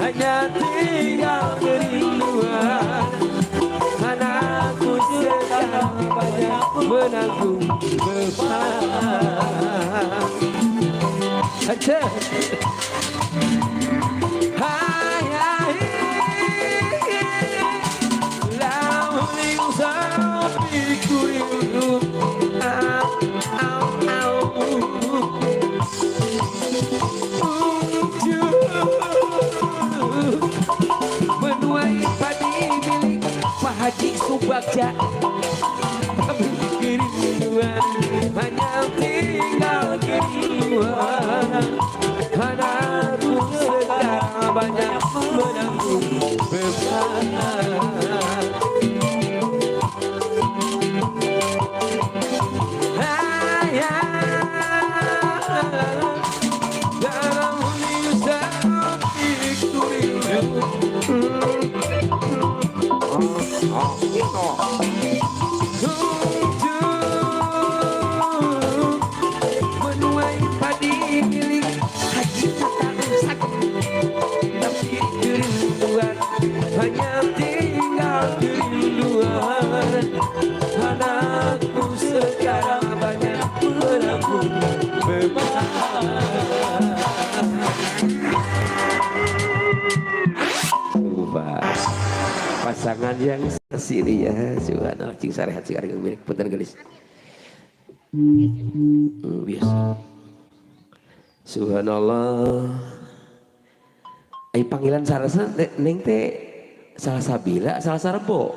hanya tinggal kerinduan. Anakku sekarang banyak menanggung beban. Aja. Menuai padi milik Pak Haji Subagja, kerinduan hanya tinggal kerinduan. Anakku sekarang banyak menanggung beban. Menuai padi milik Haji Tatak, tapi kerinduan hanya tinggal kerinduan. Anakku sekarang banyak menanggung beban. Pasangan yang sini ya, subhanallah, cing sarehat cing areng milik punten gelis. Biasa. Subhanallah. Ai panggilan sarasa neng teh salah sabila, salah sarebo.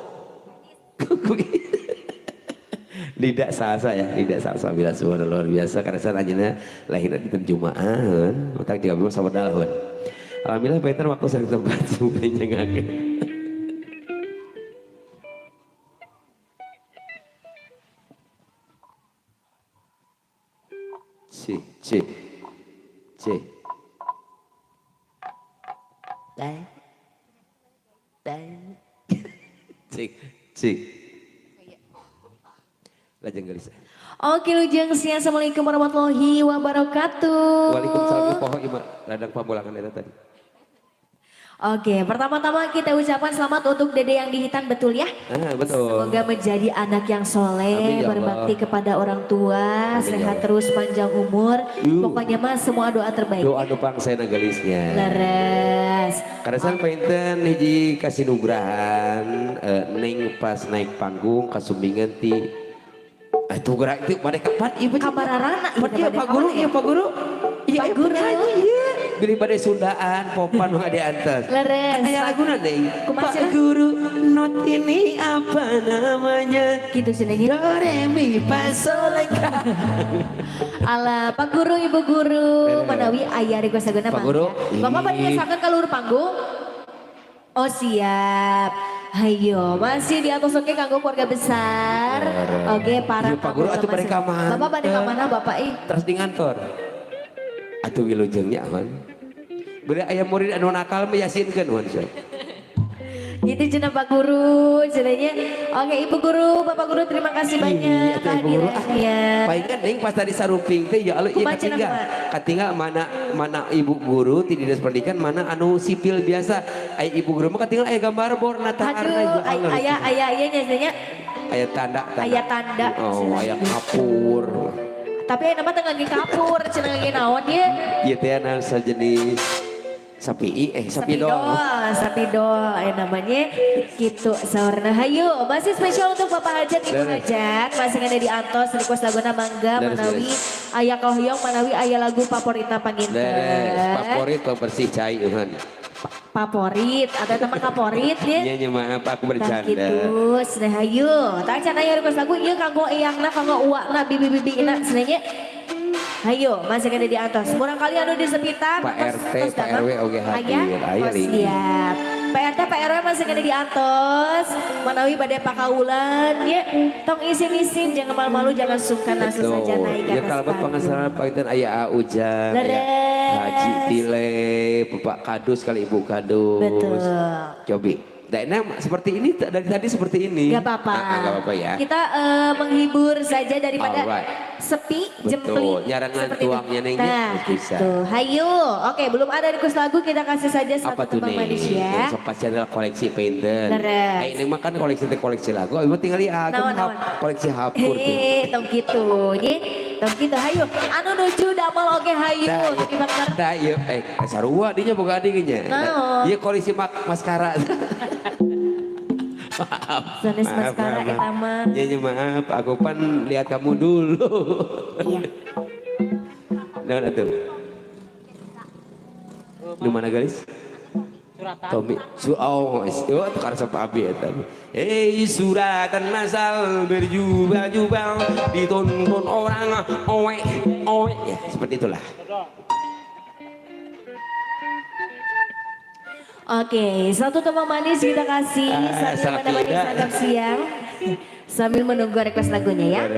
Tidak salsa ya, tidak salsa bila subhanallah luar biasa karena saya anjeunna lahir di Jumaahan, utang 30 sama tahun. Alhamdulillah Peter waktu sering tempat menyengakeun. Cik. Cik. Lajeng gelis. Oke lujeng siang, assalamualaikum warahmatullahi wabarakatuh. Waalaikumsalam poho ieu mah ladang pamulangan eta tadi. Oke, pertama-tama kita ucapkan selamat untuk Dede yang di Hitan, betul ya? Betul. Semoga menjadi anak yang soleh, Amin, ya berbakti Allah. kepada orang tua, Amin, sehat ya terus, panjang umur. Pokoknya mah semua doa terbaik. Doa nu pangsaena gelisnya. Leres. Karena san painten hiji kasih nugrahan neng pas naik panggung kasumbingan ti itu gerak itu pada kapan ibu Kabararana iya Pak Guru iya Pak Guru iya Pak Guru iya beli pada Sundaan popan mah diantar leres. aya laguna neng Kumaha? Pak Guru not ini apa namanya Gitu sih neng. do re mi fa sol la ka. Ala Pak Guru, Ibu Guru, menawi ayah request saguna Pak Guru, Bapak diasakan kalur panggung. Oh siap. Hayo, masih di atas oke kanggo keluarga besar. Oke, para Pak Guru atuh bade ka mana? Bapak bade ka mana Bapak Terus di ngantor. Atuh wilujengnya aman. Beureum aya murid anu nakal mah yasinkeun wan. Gitu cenah Pak Guru, cenahnya. Oke Ibu Guru, Bapak Guru terima kasih banyak kehadirannya. Palingan deing pas tadi saruping teh ya Allah ieu katinggal mana Ibu Guru ti dinas pendidikan mana anu sipil biasa. Ai Ibu Guru mah katinggal aya gambar bor nataarna Aduh, aya nya aya tanda. Aya tanda. Oh, aya kapur. Tapi aya nama teh ngage kapur, cenah ngage naon ye? Ieu teh anu sajenis sapidol aya namanya gitu saurna. Hayu masih spesial untuk Bapak Hajat, Ibu Hajat masih ada di Antos request laguna mangga manawi aya kohyong manawi aya lagu favorita panginten favorit bersih cai euhan favorit atau teman favorit ya nya maaf aku bercanda gitu cenah hayu tah can aya request lagu ieu kanggo eyangna kanggo uwakna bibi-bibina cenah. Hayo, masih ada di atas. Kurang kali anu di sepitan. Pak RT, Pak RW oke hadir. Ayo siap. Pak RT, Pak RW masih ada di atas. Manawi badai pakaulan. Ya, tong isin-isin. Jangan malu-malu, jangan sungkan langsung saja naik ya kalau pengasaran Pak Itan ayah Ujang. Leres. Haji Tile, Bapak Kadus kali Ibu Kadus. Betul. Cobi. Nah, seperti ini dari tadi seperti ini. Gak apa-apa. Gak apa-apa ya. Kita menghibur saja daripada sepi, jempling. Betul, nyarangan tuangnya nengnya Nah, bisa. tuh, hayu. Oke, belum ada request lagu, kita kasih saja Apa satu tuh tembang nih? manis ya. Sobat channel koleksi painter. Leres. Ini mah kan koleksi lagu. Ibu tinggal lihat koleksi hapur. Tong gitu. Jadi, tong gitu, hayu. Anu nuju damel oke hayu. Nah, iya, sarua dinya boga adingnya. Iya koleksi maskara. Maaf. Sanes maskara eta mah. Ya maaf, aku pan lihat kamu dulu. Iya. Nah, tuh. Di mana guys? Tommy, itu karena sama Abi ya tadi. Hei suratan masal berjubel-jubel ditonton orang owe ya seperti itulah. Oke, satu tembang manis kita kasih sambil menemani santap siang sambil menunggu request lagunya ya.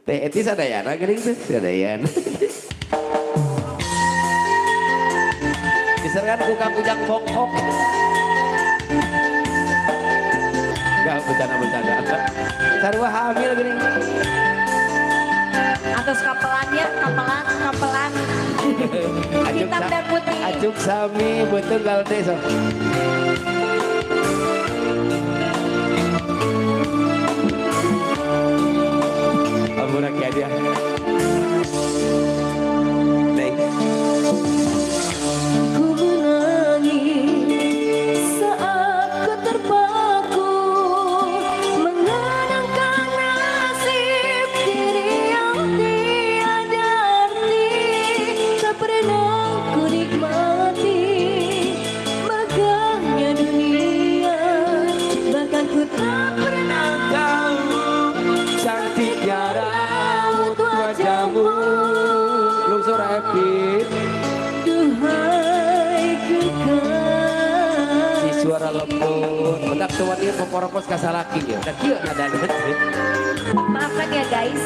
Teh etis ada ya, gering tuh ada ya. Diserahkan ku kang ujang bongkok. Gak bercanda. Sarua hamil gering. Atas kapelannya, kapelan. Hitam dan putih. Acuk sami betul gal teh sok. Amurak ya dia. Ku menangis saat ku terpaku mengenangkan nasib diri yang tiada arti. Tak pernah ku nikmati megahnya dunia, bahkan ku tak pernah tahu cantiknya raut wajahmu. Lungsur happy. Duhai kekasih. Si suara lembut, bedak tuan dia peporopos kasalaki ya. Dan dia nada. Maafkan ya guys.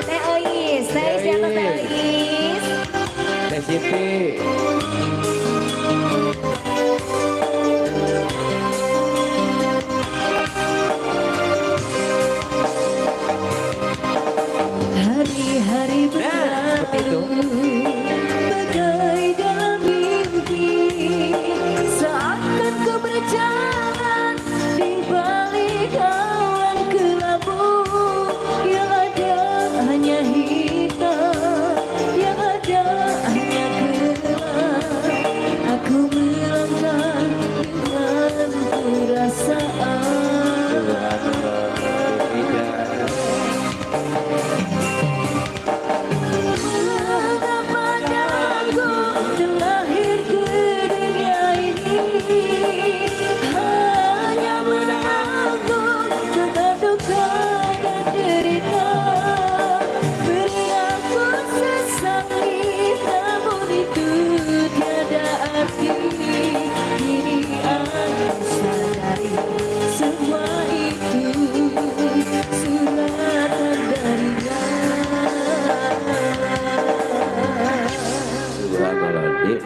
Teh Ois atau Teh Ois. Teh Siti. Hari-hari berlalu bagai dalam mimpi, seakan ku berjalan di balik awan kelabu. Yang ada hanya hitam, yang ada hanya gelap. Aku melangkah dengan perasaan.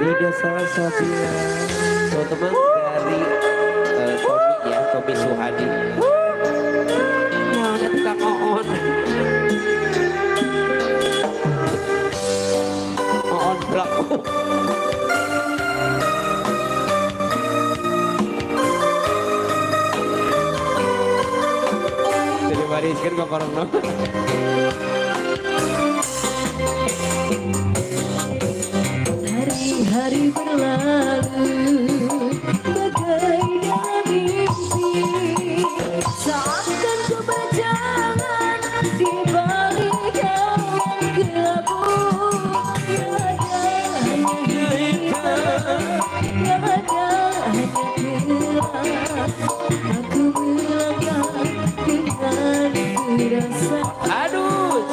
Ida salah satu teman dari Tommy ya, Tommy Suhadi. Nah, nanti Kang Oon. Oon pelaku. Jadi bariskan ke korong. Hari berlalu bagai dalam mimpi, seakan ku berjalan di balik awan kelabu. Yang ada hanya hitam, yang ada hanya gelap. Aku melangkah dengan perasaan. Aduh.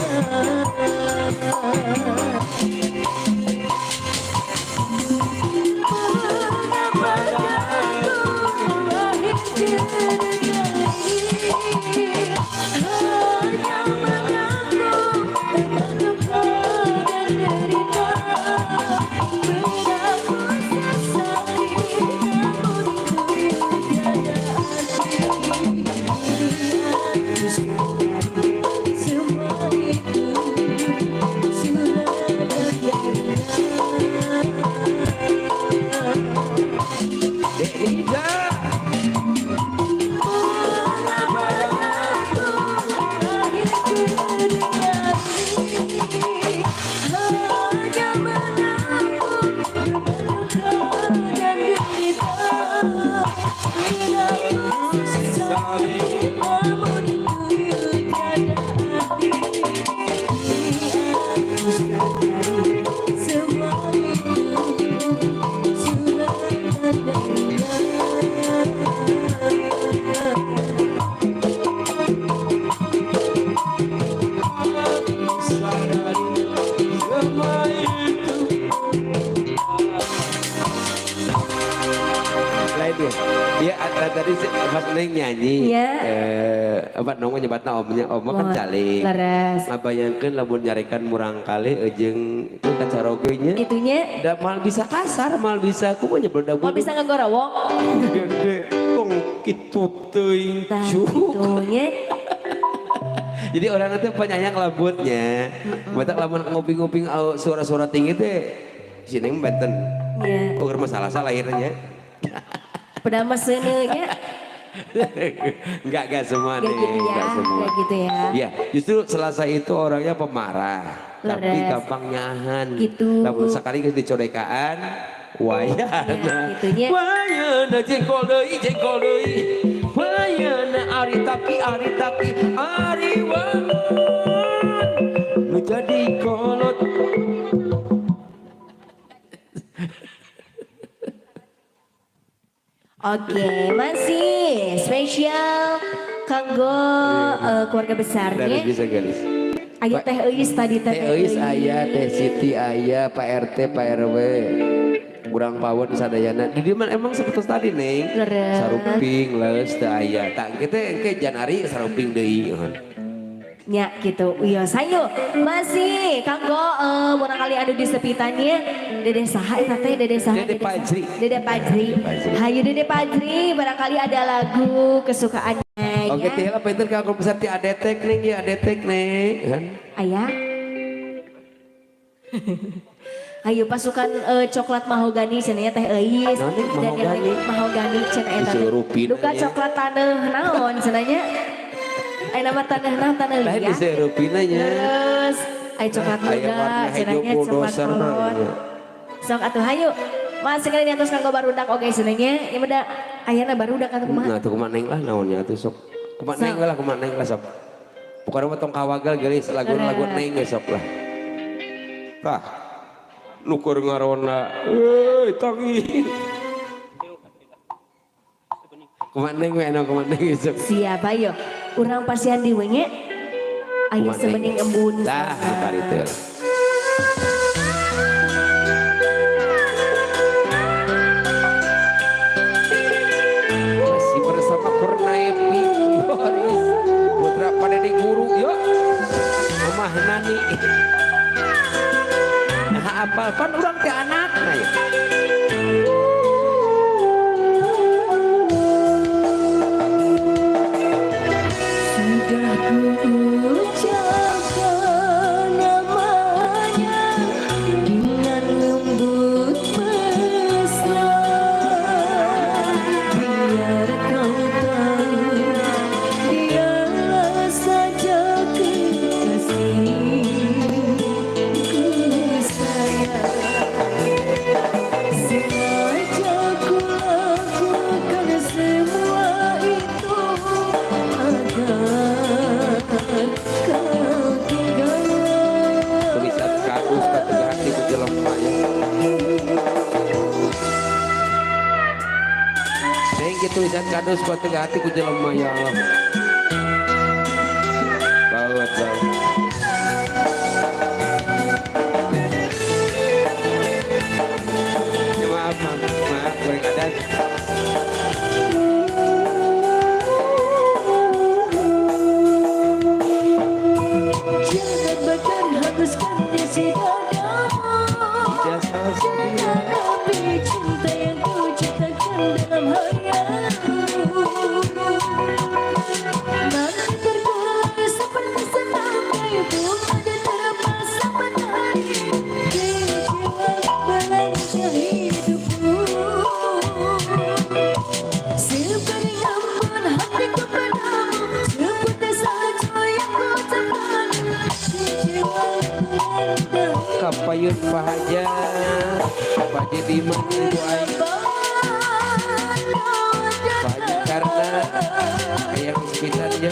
dia. Dia tadi pas Neng nyanyi. Iya. Apa nongol nyebatna omnya, oma kan Oh, caling. leres. Ngabayangkeun lamun nyarekan murang kali jeung itu kacarogenya. Itunya. Da mal bisa kasar, mal bisa kumaha nyebelda. Mau bisa ngegorowok. Gede kong kitu teuing Tah cu. itunya. Jadi orang itu penyayang lembutnya. Mata lamun nguping-nguping suara-suara tinggi teh si Neng benten. Iya. Ukur masalah lahirnya. Padahal mah seuneunya. Enggak semua Gak nih, gitu ya. enggak semua. Gak gitu ya. Iya, justru Selasa itu orangnya pemarah, tapi Leres. gampang nyahan. Gitu. Namun sekali ke dicodekaan, wayana. Ya, gitunya. Wayana jengkol deui. Wayana ari tapi, ari wangun. Nu jadi kolot. Oke, masih spesial kanggo keluarga Dari besarnya. bisa garis. Aya teh euis tadi teh. Teh Eus aya, Teh Siti aya, Pak RT, Pak RW. Kurang pawon sadayana. Di dieu emang seperti tadi Neng. Leres. Saruping leus teu aya. Tak kitu engke janari saruping deui. Ya gitu. Iya, sayo masih kanggo barangkali anu di sepitannya Dede saha eta teh Dede saha? Dede Pajri. Dede Pajri. Pajri. Hayu Dede Pajri barangkali ada lagu kesukaannya Oke, teh ya. lah pinter ka besar ti adetek Neng ya, adetek Neng. Kan? Aya. Hayu pasukan coklat mahogani cenanya teh euis. Naon, Ning, Dan yang mahogani? lain mahogani cenah eta. teh. Disurupin Duka nya. coklat taneuh naon cenanya? Nama taneuh naon taneuh Lain liat. disurupin nya. Terus aya coklat Aya muda, warna hijau cenanya coklat bulldozer. kolot. Sok atuh hayu. Mas sekali diatos kanggo barudak oge cenanya. Ya beda ayana barudak atuh kumaha? Nah, tuh kumaha Neng lah naonnya atuh sok. Kumaha Neng lah, kumaha Neng lah sok. Pokoknya mah tong kawagal geus lagu Neng geus sok lah. Tah. Nukur ngarona. Tangi. Kumaha Neng we anu kumaha Neng sok. Siap ayo. Urang pasian di we nya. Aya Kumaha Neng. sebening embun. Tah, bari teu. Masih bersama Kurnaepi Boris putra pada di guru yuk Mamah Nani nah apa kan orang ke anak nah ya. Sudah kuucapkan namanya dengan lembut mesra. Biar kau tahu dialah saja kekasihku sayang. Sengaja ku lakukan semua itu agar kau tinggal. Tulisan kadus kata hati ku jelema ya. Neng gitu tulisan kadus kata hati ku jelema ya Allah. Bawat. Ya, maaf goreng adat. Jangan bakar hapuskan isi dadamu. Jasa sadia. Tapi cinta yang ku ciptakan dalam hayalmu nanti tertulis seperti sampai bunga dan terpaksa menari di jiwa belanja hidupku. Seberi ampun hatiku padamu, seperti salju yang ku tekan di jiwa belanja. Kapayun pahaja Paji Diman Ibu Aing Paji karena Ayang sepitannya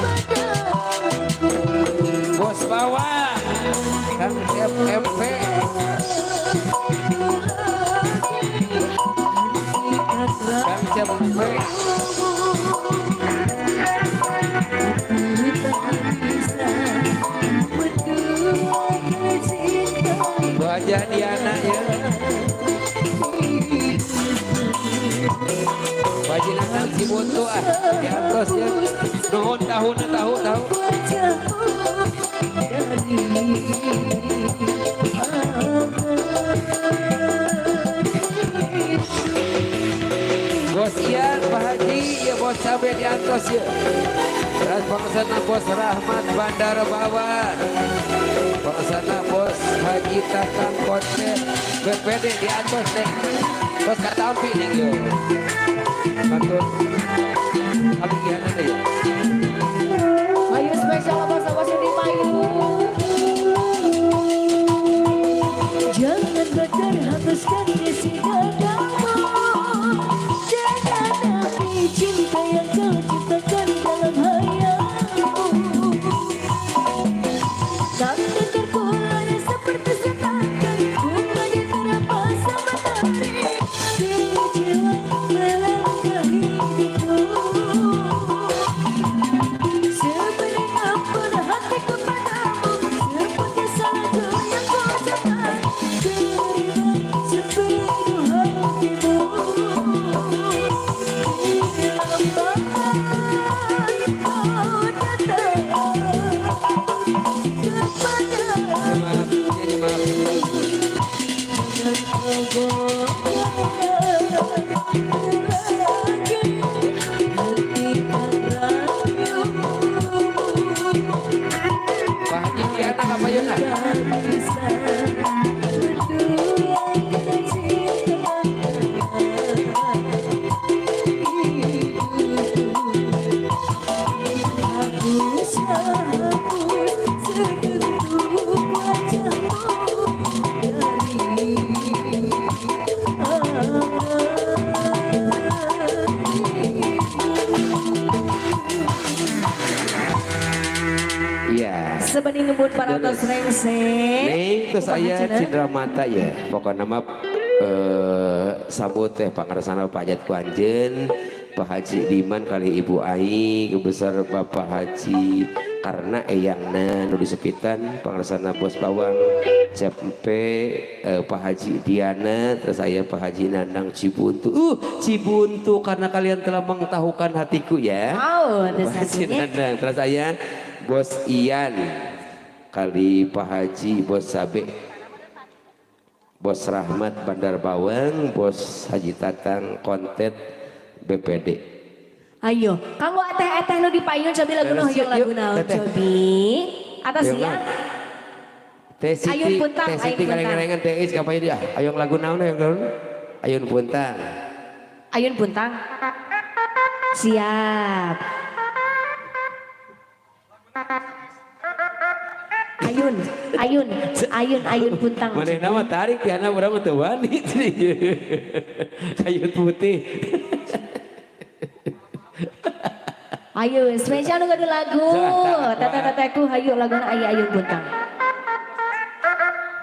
Bos bawah Kang FMP Kang FMP Wajah Diana ya Wajah Cibuntu di atas ya. Nuhun tahu. Bos Ian, Pak Haji, ya bos cabai di atas ya. Terus pengesana bos Rahmat Bandar Bawang. Pengesana bos Haji Tatang Konten. BPD di atas deh. Bos kata api nih yo. Bantu. Kali kian ada ya. Ayo spesial bos di Mayu. Jangan berterhapuskan isi dadamu. Jangan api cinta yang kau ciptakan dalam hayalmu. Tangan terpulang seperti sepakan bunga di terapas matahari. Jiwa melangkah hidupku. Sebenarnya pun hatiku padamu seperti salju yang kau ucapkan. Terima sepenuh hatimu. Sebening ngebut para tos rengse. Neng terus saya cindera mata ya. Pokoknya nama sabut teh pangarsana Pak Hajat Kuanjen, Pak Haji Diman kali Ibu Ai, kebesar Bapak Haji karena eyangna nu disepitan pangarsana Bos Bawang, Cepempe, Pak Haji Diana, terus saya Pak Haji Nandang Cibuntu. Cibuntu karena kalian telah mengetahukan hatiku ya. Pak Haji Nandang, terus saya Bos Ian kali Pak Haji, Bos Sabe, Bos Rahmat Bandar Bawang, Bos Haji Tatang Kontet BPD. Ayo, kanggo eteh-eteh nu dipayun cobi lagu noh yang lagu naon cobi. Atas ya. Teh Siti, Ayun Puntang, Teh Siti kalengan teh is kapan dia? Ayun lagu naon yang naon? Ayun Puntang. Ayun Puntang. Siap. Ayun Puntang. Mana nama tarik ya anak orang tuh wani. Ayun putih. Ayo, spesial nu ada lagu. Tete-teteku hayu laguna Ayun Puntang.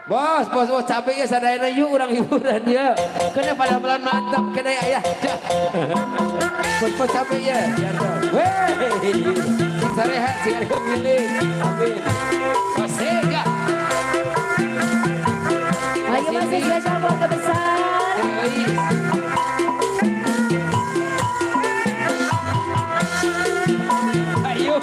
Bos, capeknya sadayana yuk orang hiburan ya. Kena pada pelan mantap, kena ya. Bos capeknya. Weh, siksa rehat, siksa kemilih. Amin. Sega. Ayo masih spesial keluarga besar. Ayo.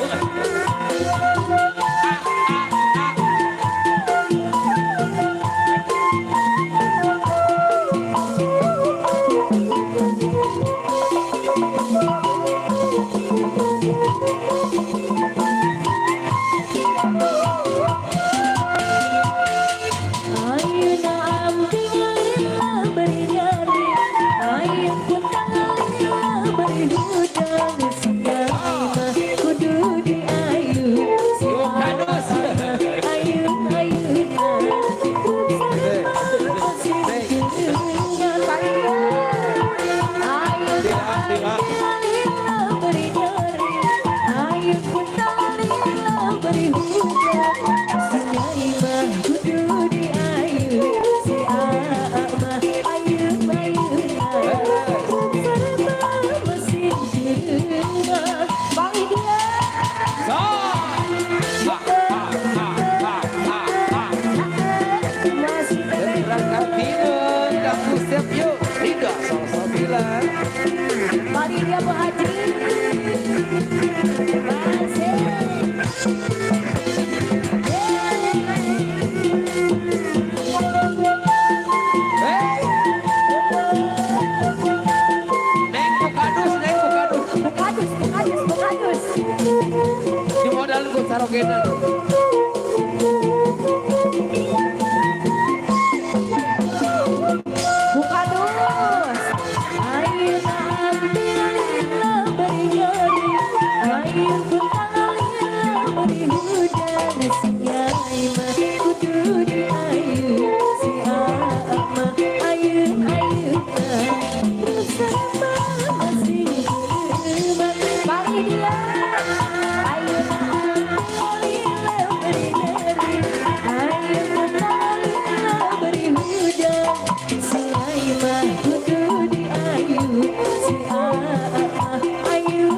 Mari dia Bu Haji. Bukadus. Di modal gue sarogenan. Bukadus. Ayo ambillah beri-beri. Ayo bertanganlah beri hujan. Sinyai mah kudu di ayu. Si ama ayu bersama masih berubah. Pagi dia. Ayo ambillah beri-beri. Ayo bertanganlah beri hujan. Sinyai mah kudu di ayu. Si ama ayu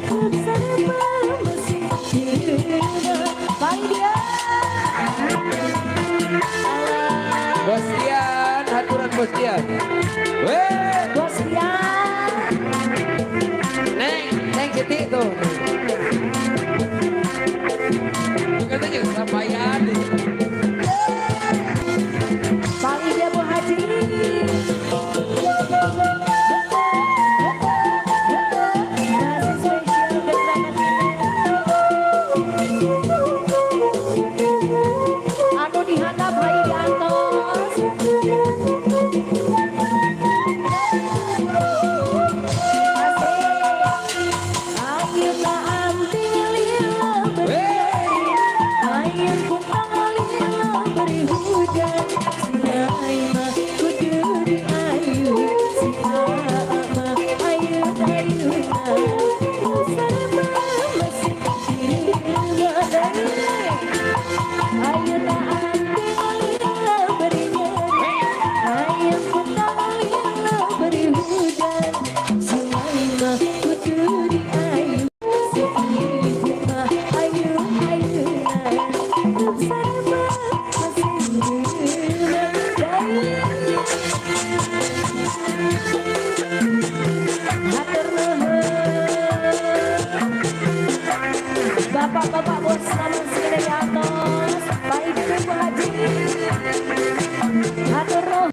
bersama masih berubah. Pagi dia. Bostian, haturan Bostian. Weh, Bostian. Neng Siti tuh. Katanya kesampaian. Pagi dia Bu Haji. Nasi spesial keterangan anu dihandap bayi di atas. Ayo tak ambillah beri. Ayo pun tanganlah beri hujan. Sinyai mah kudu di ayu. Si ama ayu bersama masih berubah. Ayo tak ambillah beri. Ayo pun tanganlah beri hujan. Sinyai mah kudu di ayu. Si ibu mah ayu bersama masih Bapak-bapak bos namun segera di atas. Baik Bu Haji. Hatur nuhun.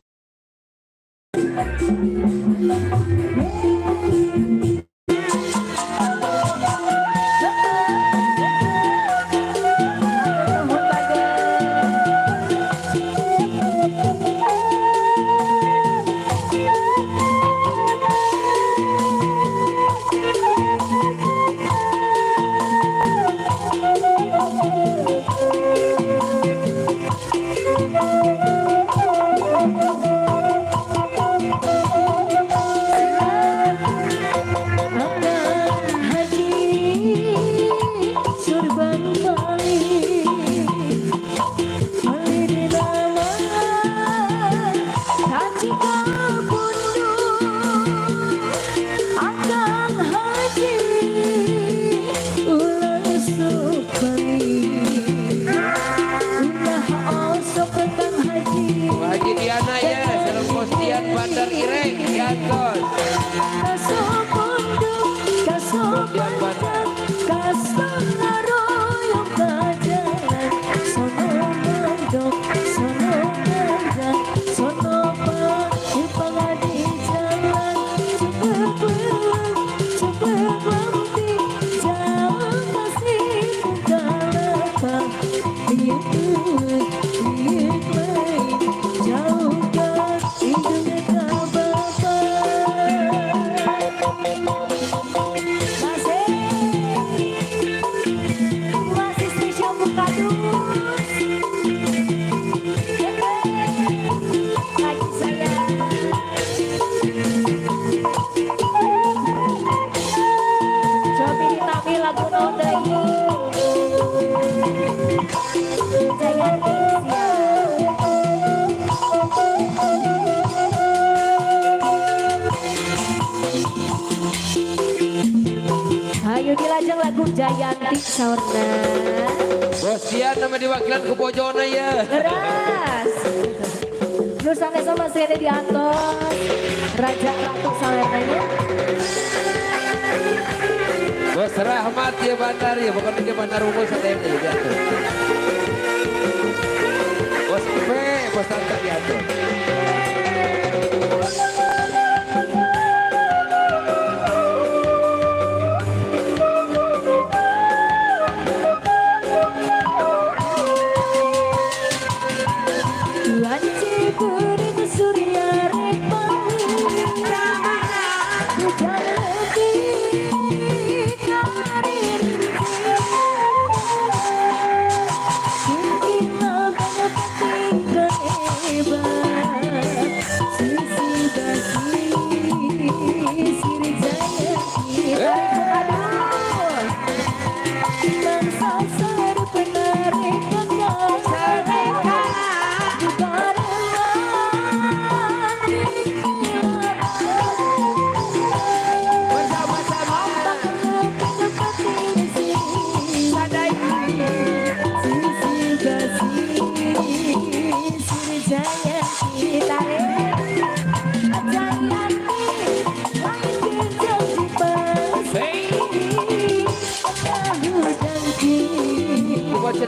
Haji Diana ya, Salam Bostian Bandar Ireng, Yantos. Bostian Bandar. Masih spesial Bukadus. Lagi saya. Cobi ditami lagu nodai. Jangan ayo dilajeng lagu Jayanti Saurna. Bostian nama diwakilan ke Bojona ya. Keras. Nusa Nesa masih ada di atas. Raja Ratu Salernanya. Bos Rahmat ya Bandar ya, bukan dia Bandar Unggul saya yang diatur. Bos P, Bos Tanta diatur.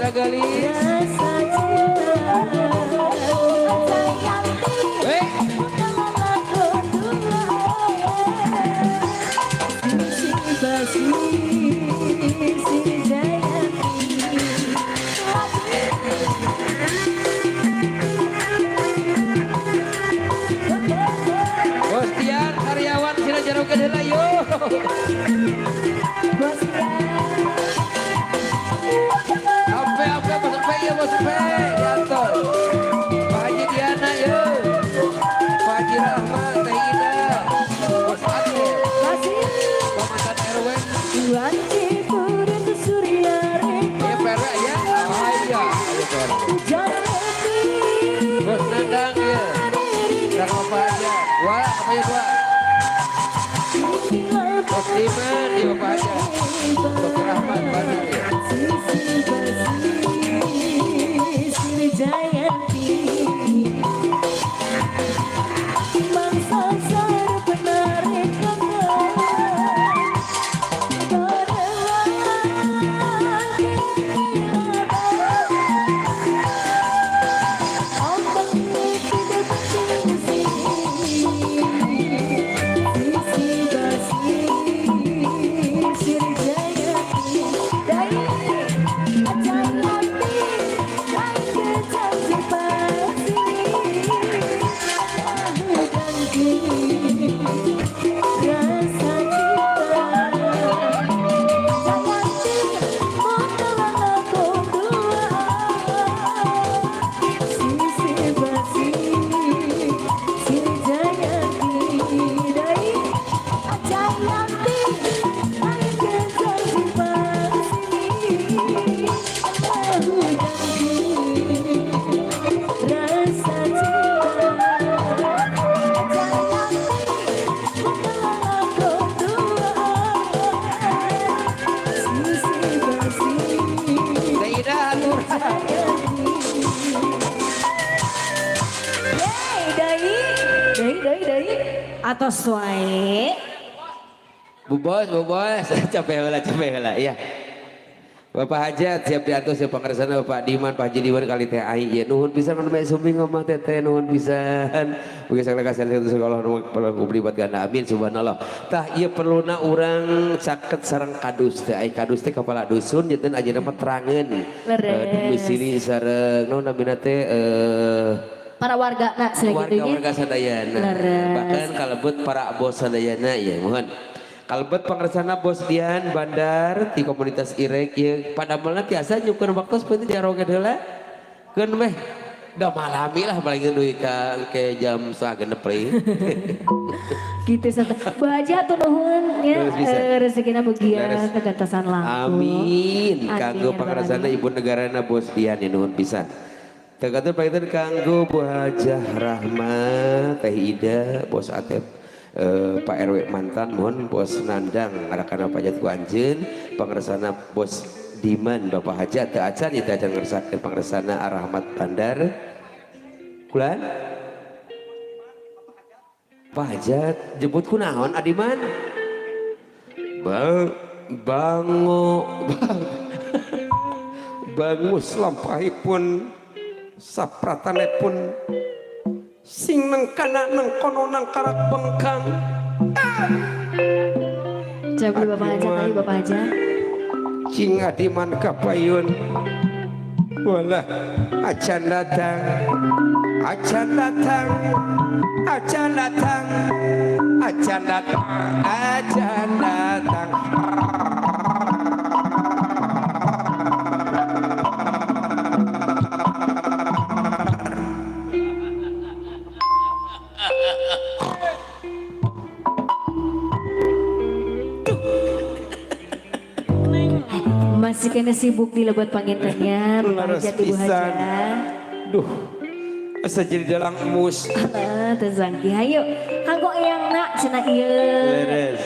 Gali. Bos Tian, karyawan sila jaro kedela yo. Bos Tian. Bos P, diatur. Pak Haji Diana yo. Pak Haji Rahmat, Teh Ida. Bos Ade. Pamasan RW. Ya perek ya. Oh iya. Bos Nandang ya. Dan apa aja. Wah, apa ya dua. Bos Diman, ya apa aja. Bos Rahmat, Bandar ya. Atos wae. Bu bos, capek heula, iya. Bapak Hajat siap diatur siap pangaresana Bapak Diman, Pak Haji Diman kali teh ai ya nuhun pisan mah sumi ngomong teh nuhun pisan. Mugi sagala kasihan itu sekolah nu kublibat ganda amin subhanallah. Tah ieu perluna urang caket sareng kadus teh ai kadus teh kepala dusun jeung ajeuna mah terangeun. Domisili sareng naon namina teh para warga nak warga sadayana. Bahkan kalebet para bos sadayana ya mohon. Kalebet pangaresana Bos Dian Bandar di komunitas Irek ya pada malam biasa nyukur waktu seperti jaroget heula. Keun meh da malami lah paling deui ka ke jam 3:30 Gitu satu. Baja tuh nuhun ya rezekina mugia kegantasan langkung. Amin. Kanggo pangaresana ibu negarana Bos Dian ya nuhun pisan. Tergantung panggilan kanggo Bu Hajah Rahmat, Teh Ida, Bos Atep, Pak RW mantan, mohon Bos Nandang, anak-anak pajat ku anjeun, pangaresana Bos Diman, Bapak Hajat, teu acan itu acan ngersakkeun pangaresana Rahmat Bandar. Kulan Bapak Hajat jemput kunaon Adiman? Bango bangus lampahipun sapratanipun sing nang kana nang kono nang karak bengkang. Coba Bapak Hajat tadi Bapak Hajat. Cing Adiman kapayun. Walah acan datang, acan datang, acan datang, acan datang, acan datang. Masih kena sibuk di lebat pangintennya Bapak Hajat Ibu Hajat. Duh, asa jadi dalang emus. Terzangki hayu kanggo eyang nak cenah ieu. Beres.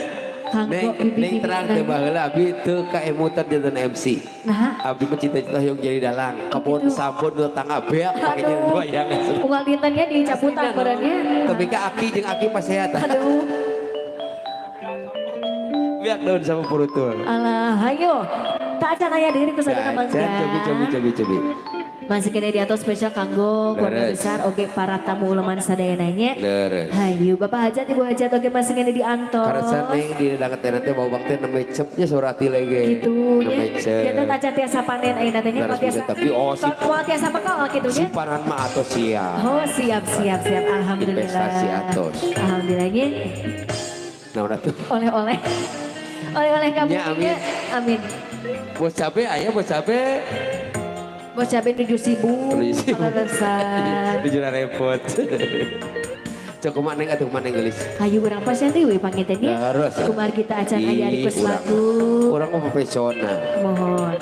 Kanggo Neng terang teh baheula abi teu kaemutan janten MC. Nah, Abi mah cita-cita yang jadi dalang. Kebun sabun dua tangga beak pakai jadi dua yang. unggal dintennya dicaputan badannya. Tapi ka Aki jeung Aki pas sehat. Aduh, Biak daun sama purutul. alah hayu. Tak acan aya diri kusagana mangga. Cobi. Masih kena di atas spesial kanggo keluarga Leres. besar oge para tamu uleman sadayananya. Leres. Hayu Bapak Hajat Ibu Hajat oge masih kena di antos. Karena neng di dagangan nanti mau bang teh namanya cepnya surati lagi. Gitu Namanya nya. cep. Kita taca tiasa panen ayeuna teh nya Leres tiasa. bisa, tapi Moal tiasa bekal gitu nya. simpanan mah atau siap. Oh siap. Alhamdulillah. Investasi atos. Alhamdulillahnya Nah udah tuh. oleh-oleh. Oleh-oleh kamu. Ya, amin. Amin. Bos cabe ayah bos cabe. Bos cabai 7.000. 7.000. Alasan. Dijuna repot. Cok kumaneng atuh kumaneng gelis. Hayu urang pasien deui pangintennya. Harus. Kumar kita acan aya request Urang- lagu. Urang mah profesional. Mohon.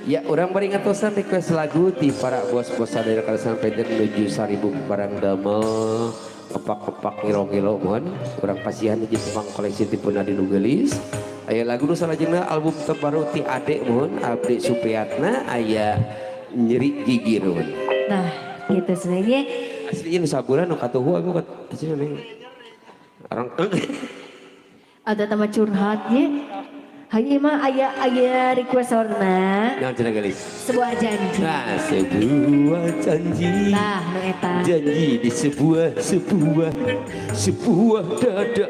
Ya, orang bari ngatosan request lagu di para bos-bos sadaya kalasan peden menuju 1000 barang damel kepak-kepak ngiro-ngiro mohon kurang pasihan di Jepang koleksi tipe Nadi Nugelis aya lagu nu salajengna album terbaru ti Ade mohon Abdi Supriyatna aya nyeri gigi nuhun Nah, gitu sebenarnya. aslinya nu saburan nu katuhu aku aslinya neng orang Ada tema curhatnya. Hayu mah aya request orna. yang cenah gelis Sebuah janji. nah sebuah janji Nah, nu eta. janji di sebuah dada.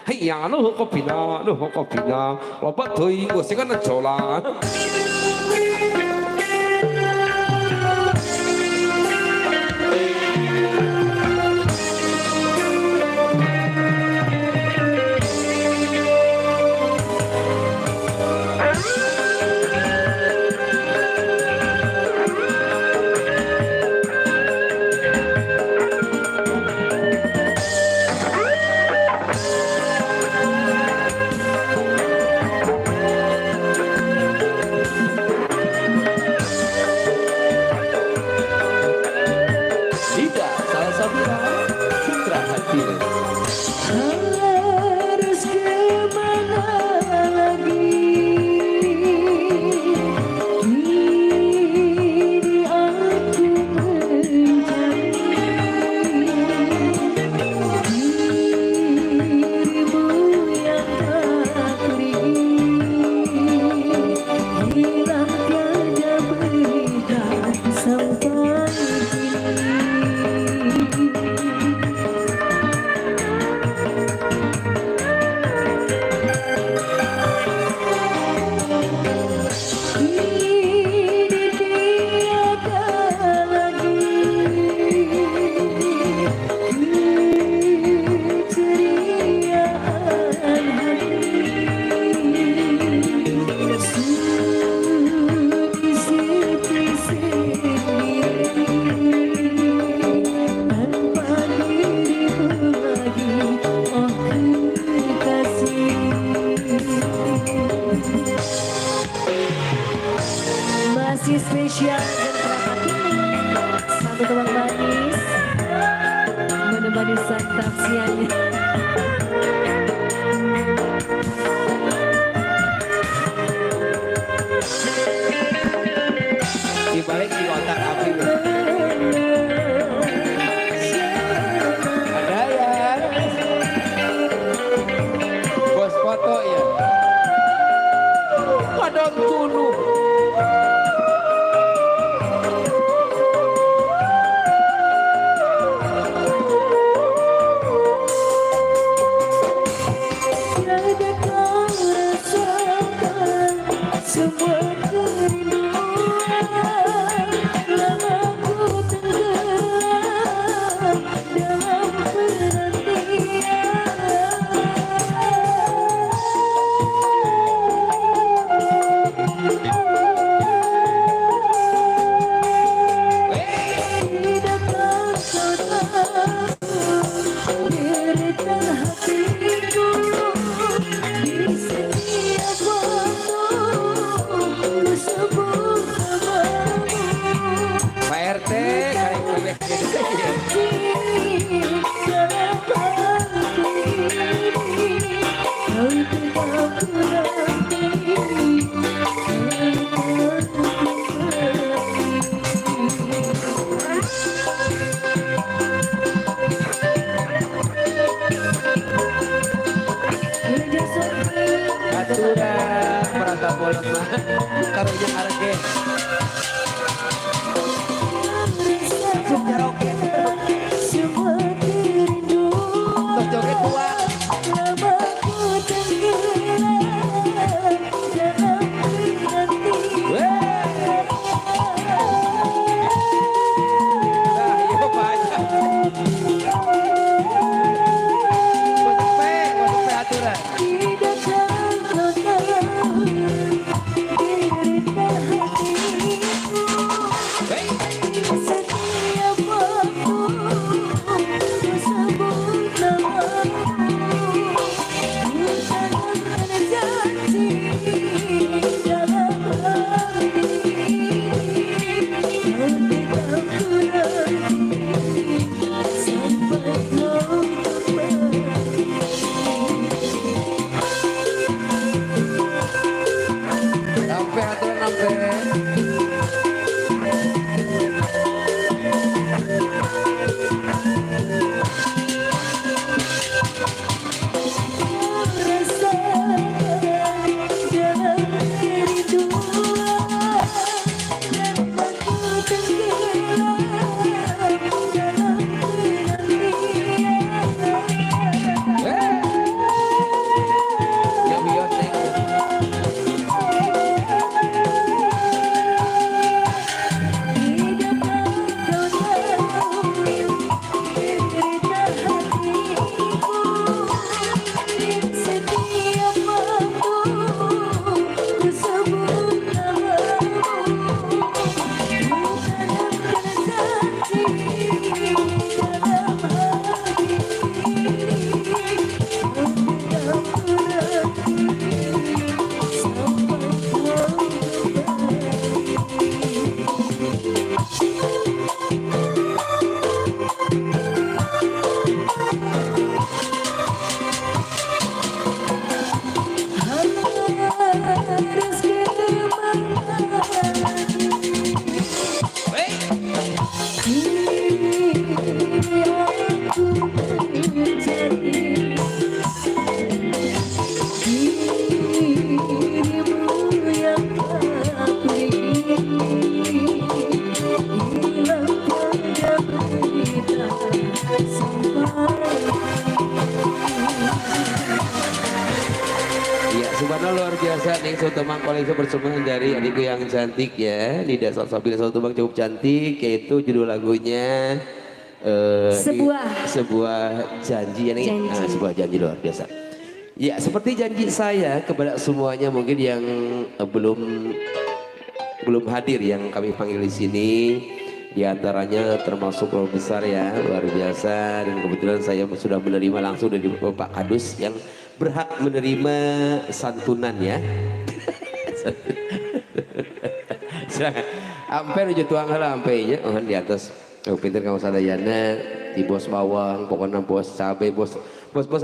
Hayya nuh kopina, loba teuing geus kana cola. disantap siangnya. Di balik di otak api. Ada ya. Bos foto ya. Padang gunung. Semua kerinduan lama ku tenggelam dalam penantian. Tidakkah kau tahu derita hatiku di setiap waktu sebut namamu. Pak RT kali bebek jadi. Dalam hati kau tetap menanti. Aturan perantau bolong mah karo jeung harge. Karaoke. Semua kerinduan Tos joget tua. lama ku tenggelam dalam penantian. Nah, iya banyak. Gosepe aturan. Tidakkah kau tahu derita hatiku Hei, setiap waktu ku sebut namamu. Ku tanamkan janji dalam hati kau tetap ku nanti sampai kau kembali. sampai aturan sampai. Ya biar Iya, subhanallah luar biasa nih Sotomang koleksi persembahan dari adikku yang cantik ya. Nida Salsabila Sotomang cukup cantik, yaitu judul lagunya sebuah janji ya nih. Janji. Nah, sebuah janji luar biasa. Ya, seperti janji saya kepada semuanya mungkin yang belum hadir yang kami panggil di sini. Di antaranya termasuk Roh besar ya, luar biasa, dan kebetulan saya sudah menerima langsung dari Bapak Kadus yang berhak menerima santunan ya. Ampe nuju tuang heula ampe nya di atas. Oh pinter kamu sadayana di bos bawang, pokoknya bos cabai, bos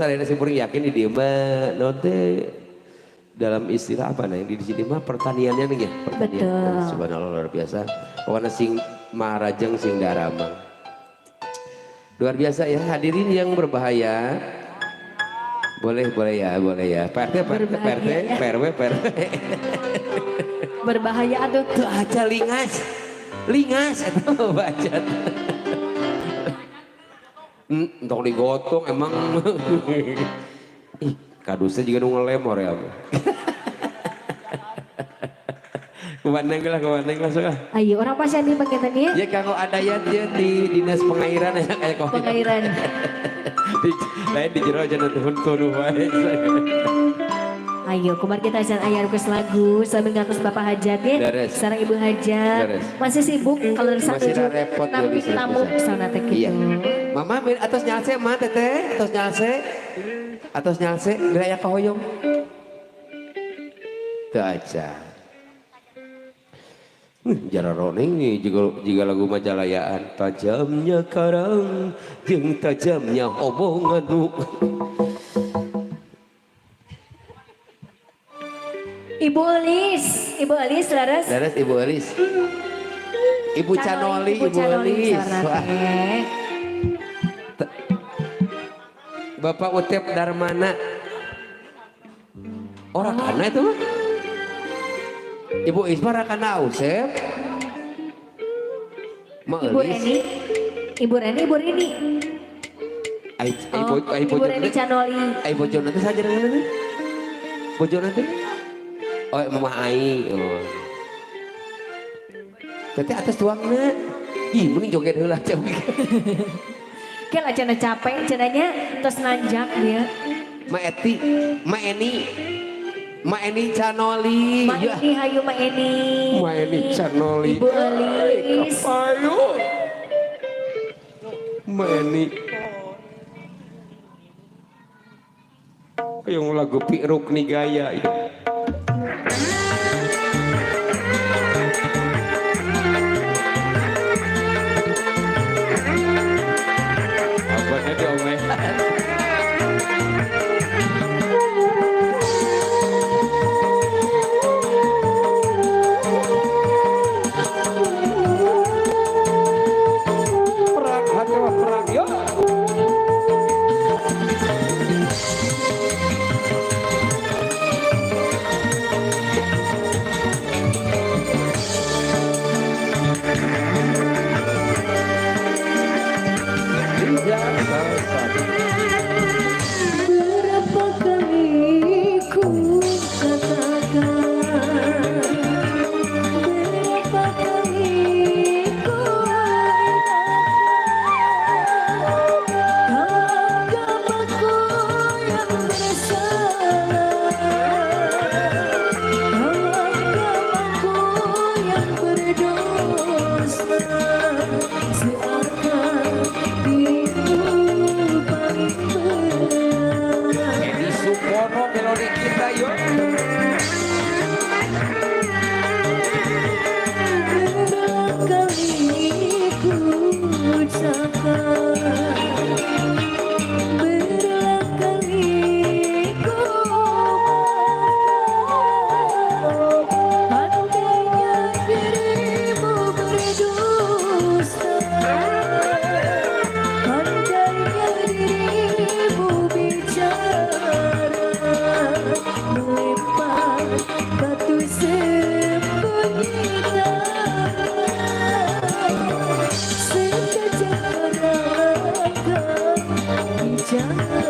ada yang simpulin yakin di dia mah nanti dalam istilah apa nih di sini mah pertaniannya nih ya, pertanian. Betul. Subhanallah luar biasa. Pokoknya sing Maharajeng sing Daramang. Luar biasa ya hadirin yang berbahaya. Boleh ya. PRT. Berbahaya aduh. Tuh aja lingas atau baca. Untuk digotong emang. Ih, kadusnya juga nunggu lemor ya. Kemana lah suka. Ayo orang pasien di paketannya. Ya kalau ada ya dia di dinas pengairan ya kayak kau. Pengairan. Lain di jero aja nanti huntur baik. Ayo kemarin kita ajan ayah request lagu sambil ngantos Bapak Hajat ya. Deres. Sekarang Ibu Hajat. Deres. Masih sibuk kalau dari Masih satu repot nampik jadi tamu bisa. sana teh gitu. Iya. Mama atas nyalse mah teteh, atas nyalse geraya kahoyong. Teu aja. Jararo nih jika lagu majalayaan tajamnya karang jeung tajamnya omongan. Ibu Elis laras. Laras Ibu Elis. Ibu Canoli, Ibu Elis. Wah. Bapak Utep Darmana. Orang kana itu mah. Ibu Isma rakana Usep. Ibu Reni. Ibu Rini. Ibu Reni Canoli. Ibu Bojo nanti saja dengan ini. Bojo nanti. Oh, Mama Ai. Oh. Tete atas tuangna. Ih, mending joget heula cewek. Kan aja capek cenanya terus nanjak dia. Ma Eni Canoli. Ma Eni hayu Ma Eni. Ma Eni Canoli. Ibu Elis. Ayo. Ma Eni. Yang lagu Piruk nih gaya itu. Abangnya diomehan. Perang, hati perang, yuk. Berapa kali ku katakan, berapa kali ku ingatkan, agamaku yang bersalah, agamaku yang berdosa, seakan dirimu paling benar. Edi Supono melodi kita yuk. Berulang kali ku ucapkan, berulang kali ku maafkan, andainya dirimu berdusta, andainya dirimu bicara, melempar batu sembunyikan, sekejap merangkak bicara.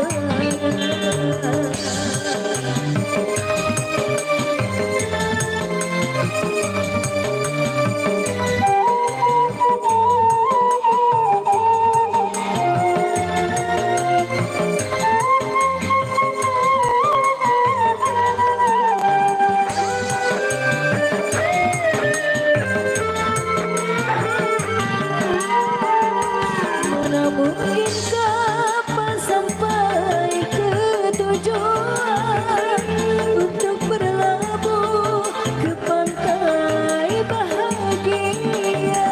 Mana mungkin kapal sampai ke tujuan untuk berlabuh ke pantai bahagia.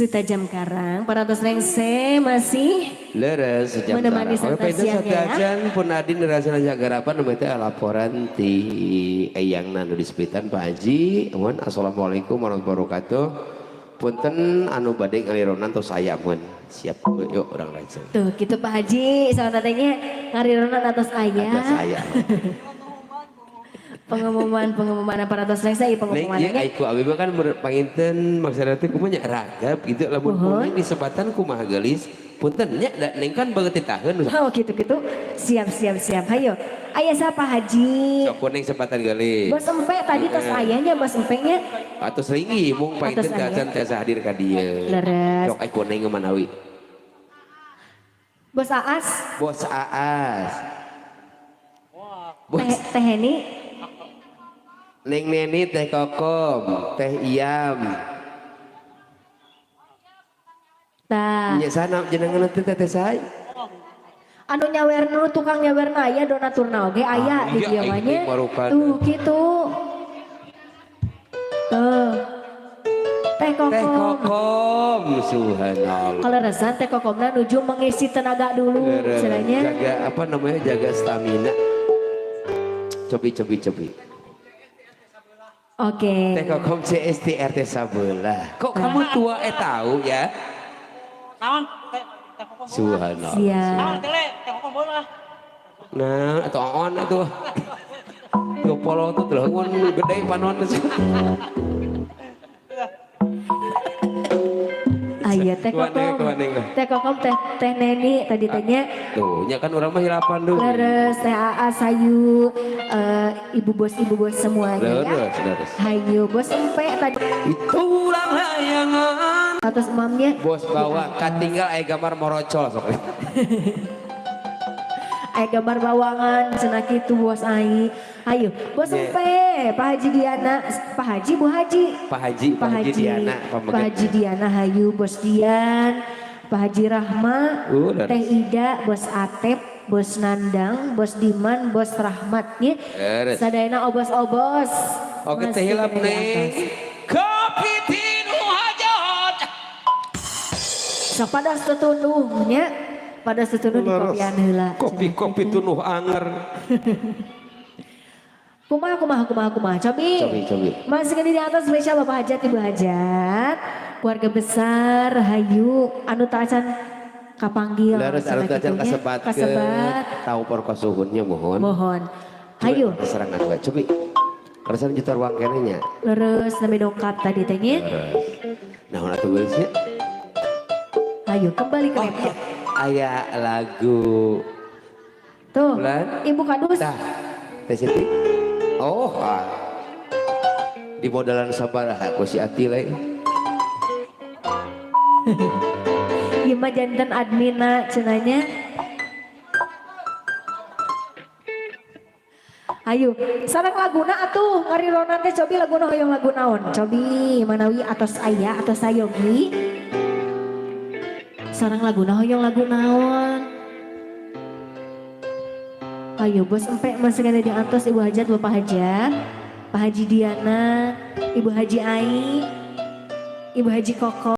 Setajam Karang, para tos rengse masih leres sejam menemani sekarang. Oke, santasiannya satu ya. ajan pun adin dirasa jagarapan namanya laporan ti eyang nanu disepitan Pak Haji. Mohon assalamualaikum warahmatullahi wabarakatuh. Punten anu badai ngalironan tos saya mohon siap yuk orang langsung. Tuh gitu Pak Haji, sama tanya ngarironan atas ayah. Atas saya. Pengumuman para tos rengse Neng pengumumannya. ya aiku abi kan panginten maksudnya teh kumaha ragap gitu lamun kuning di sebatan kumaha gelis. Punten nya da neng kan banget ditaheun. Oh gitu. Siap. Hayo. Ayah siapa Haji? Sok kuning sebatan gelis. Bos Empe tadi tos ayahnya Bos Empenya. Atus ringi mung panginten Atus aya. kacan teh hadir ka dieu. Leres. Sok ai kuning manawi. Bos Aas. Bos Aas. Bos Teh Heni. Neng Neni teh Kokom, teh Iam. Tah. Nya sana jenengan teh teh saya. Anu nyawernu tukang nyawerna aya donaturna oge aya di iya, dieu mah aing marukan. Tuh gitu. Tuh. Teh Teh Kokom. Kokom, subhanallah. Kalau resan Teh Kokomna nuju mengisi tenaga dulu istilahnya. Jaga apa namanya, jaga stamina. Cobi. Oke. Teh Kokom CST RT Sabelah. Kok kamu tua tahu ya? Naon? Subhanallah. Siap. Naon tele? Teh kokon bola. Nah, atau on atuh. Tuh polo tuh telah gede panon tuh. Aya Teh Kokom. Teh Kokom teh Neni tadi tanya. Tuh, nya kan orang mah hilapan dulu. Leres Teh Aa Sayu ibu bos semuanya ya. Leres. Hayu Bos Empe tadi Itulah layangan. atas mamnya. Bos bawa katinggal aya gambar morocol sok. Aya gambar bawangan cenah kitu Bos Ai. Hayu Bos Empe, Pak Haji Diana, Pak Haji Bu Haji. Pak Haji Diana, Pak Haji Diana Hayu Bos Dian, Pak Haji Rahma, Leres. Teh Ida, Bos Atep, Bos Nandang, Bos Diman, Bos Rahmat ya. Leres. Sadayana obos-obos. Oke teh Masih hilap dari neng. atas. Kopi tinu hajat. Sok pada setunuhnya, pada setunuh di kopian heula. Kopi tunuh anger. Kumaha. Cobi. Masih di atas spesial Bapak Hajat, Ibu Hajat. Keluarga besar, Hayu, anu tacan kapanggil. Leres anu tacan kasebat tahu porko suhunnya mohon. Hayu. Serangan gue cobi. Karasan juta ruang kene nya. Leres nami dongkap tadi tanya. Nah, atuh geusnya. Hayu kembali ke laptop. Aya lagu Tuh, Bulan. Ibu Kadus. tah Teh Siti. Oh, di modalan sabaraha ku si Ati lain. Ieu mah janten admina cenanya. Ayo, sareng laguna atuh ngarironan teh cobi laguna hoyong lagu naon? Cobi manawi atos aya atau sayogi. Sareng laguna hoyong lagu naon? Ayo Bos Empe masih ada di atas Ibu Hajat, Bapak Hajat, Pak Haji Diana, Ibu Haji Ai, Ibu Haji Koko.